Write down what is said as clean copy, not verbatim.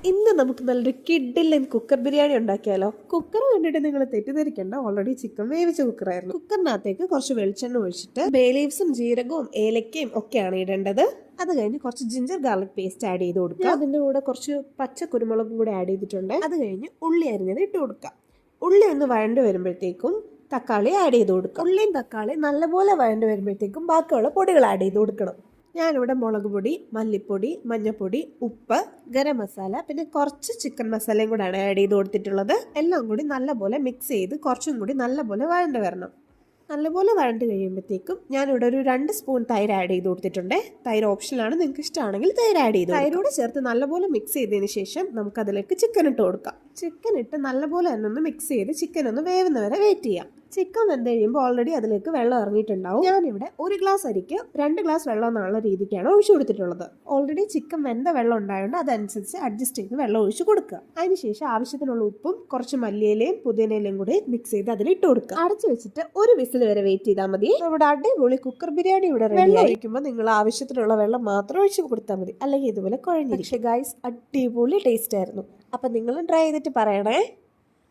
ഇന്ന് നമുക്ക് നല്ലൊരു കിഡിലൻ കുക്കർ ബിരിയാണി ഉണ്ടാക്കിയാലോ. കുക്കർ കണ്ടിട്ട് നിങ്ങൾ തെറ്റിദ്ധരിക്കേണ്ട, ഓൾറെഡി ചിക്കൻ വേവിച്ച കുക്കറായിരുന്നു. കുക്കറിനകത്തേക്ക് കുറച്ച് വെളിച്ചെണ്ണ ഒഴിച്ചിട്ട് ബേ ലീവ്സും ജീരകവും ഏലക്കയും ഒക്കെയാണ് ഇടേണ്ടത്. അത് കഴിഞ്ഞ് കുറച്ച് ജിഞ്ചർ ഗാർലിക് പേസ്റ്റ് ആഡ് ചെയ്ത് കൊടുക്കുക. അതിന്റെ കൂടെ കുറച്ച് പച്ച കുരുമുളകും കൂടെ ആഡ് ചെയ്തിട്ടുണ്ട്. അത് കഴിഞ്ഞ് ഉള്ളി അരിഞ്ഞത് ഇട്ട് കൊടുക്കുക. ഉള്ളി ഒന്ന് വഴണ്ട് വരുമ്പോഴത്തേക്കും തക്കാളി ആഡ് ചെയ്ത് കൊടുക്കുക. ഉള്ളിയും തക്കാളി നല്ലപോലെ വഴണ്ട് വരുമ്പോഴത്തേക്കും ബാക്കിയുള്ള പൊടികൾ ആഡ് ചെയ്ത് കൊടുക്കണം. ഞാനിവിടെ മുളക് പൊടി, മല്ലിപ്പൊടി, മഞ്ഞൾപ്പൊടി, ഉപ്പ്, ഗരം മസാല, പിന്നെ കുറച്ച് ചിക്കൻ മസാലയും കൂടെയാണ് ആഡ് ചെയ്ത് കൊടുത്തിട്ടുള്ളത്. എല്ലാം കൂടി നല്ലപോലെ മിക്സ് ചെയ്ത് കുറച്ചും കൂടി നല്ലപോലെ വഴണ്ട് വരണം. നല്ലപോലെ വഴണ്ട് കഴിയുമ്പോഴത്തേക്കും ഞാനിവിടെ ഒരു 2 സ്പൂൺ തൈര് ആഡ് ചെയ്ത് കൊടുത്തിട്ടുണ്ട്. തൈര് ഓപ്ഷനാണ്, നിങ്ങൾക്ക് ഇഷ്ടമാണെങ്കിൽ തൈര് ആഡ് ചെയ്ത് തൈരോട് ചേർത്ത് നല്ലപോലെ മിക്സ് ചെയ്തതിന് ശേഷം നമുക്ക് അതിലേക്ക് ചിക്കൻ ഇട്ട് കൊടുക്കാം. ചിക്കൻ ഇട്ട് നല്ലപോലെ തന്നെ ഒന്ന് മിക്സ് ചെയ്ത് ചിക്കൻ ഒന്ന് വേവുന്നവരെ വെയിറ്റ് ചെയ്യാം. ചിക്കൻ വെന്ത് കഴിയുമ്പോൾ ഓൾറെഡി അതിലേക്ക് വെള്ളം ഇറങ്ങിയിട്ടുണ്ടാവും. ഞാനിവിടെ 1 ഗ്ലാസ് അരിക്ക് 2 ഗ്ലാസ് വെള്ളം എന്നുള്ള രീതിക്കാണ് ഒഴിച്ചു കൊടുത്തിട്ടുള്ളത്. ഓൾറെഡി ചിക്കൻ വെന്ത വെള്ളം ഉണ്ടായതുകൊണ്ട് അതനുസരിച്ച് അഡ്ജസ്റ്റ് ചെയ്ത് വെള്ളം ഒഴിച്ചു കൊടുക്കുക. അതിനുശേഷം ആവശ്യത്തിനുള്ള ഉപ്പും കുറച്ച് മല്ലിയിലയും പുതിനയിലയും കൂടി മിക്സ് ചെയ്ത് അതിലിട്ട് കൊടുക്കുക. അടച്ചു വെച്ചിട്ട് ഒരു വിസിൽ വരെ വെയിറ്റ് ചെയ്താൽ മതി. നമ്മുടെ അടിപൊളി കുക്കർ ബിരിയാണി ഇവിടെ വെള്ളം ഒഴിക്കുമ്പോൾ നിങ്ങൾ ആവശ്യത്തിനുള്ള വെള്ളം മാത്രം ഒഴിച്ചു കൊടുത്താൽ മതി, അല്ലെങ്കിൽ ഇതുപോലെ കുഴഞ്ഞിരിക്കും. പക്ഷേ ഗൈസ്, അടിപൊളി ടേസ്റ്റ് ആയിരുന്നു. അപ്പം നിങ്ങളും ട്രൈ ചെയ്തിട്ട് പറയണേ.